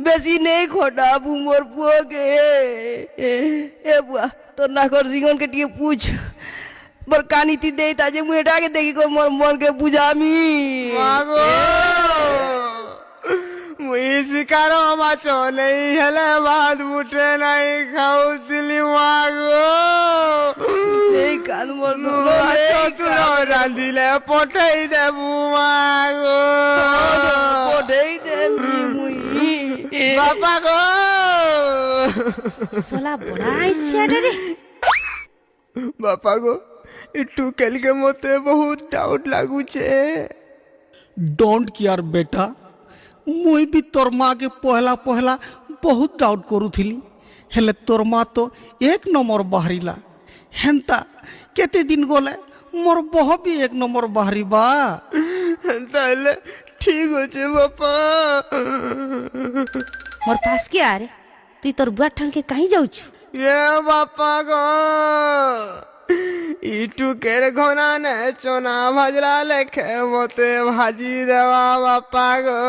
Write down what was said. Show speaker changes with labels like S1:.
S1: বেশি নেই খটাবু মোর পুয়াকে এ বুয়া তোর নাকর জিঙ্গনকে টিকে পুছ মোর কানিতি দেই তা যে মুই এটাকে দেখি কো মোর মনকে বুঝামি
S2: মাগো মুই শিকার মাছ নেই হেলে ভাত মুঠে নাই খাউছিলি মাগো
S1: নেই কান মোর
S2: তুলো রাঁধিলে পঠাই দেবু মাগো
S1: পড়েই দেবি মুই
S2: বাপা গো
S3: সোলা বড়া আইসিয়াটা রে
S2: বাপা গো একটু কালকে মতে বহুত ডাউট লাগুছে
S4: डोंट केयर बेटा मुई भी तोर माँ के पहला पहला बहुत डाउट करूथिली हेले तोर माँ तो एक नंबर बाहरीला हेंता केते दिन गले मोर बह भी एक नंबर बाहरी बा
S2: তাহলে ঠিক আছে বাপা
S3: मोर पास के आ रे তুই তোর বুয়ার ঠানকে কাহি যাউছু
S2: এ বাপা গো ইটুকের ঘনা নে চনা ভাজলা লেখে মতে ভাজি দেওয়া বাপা গো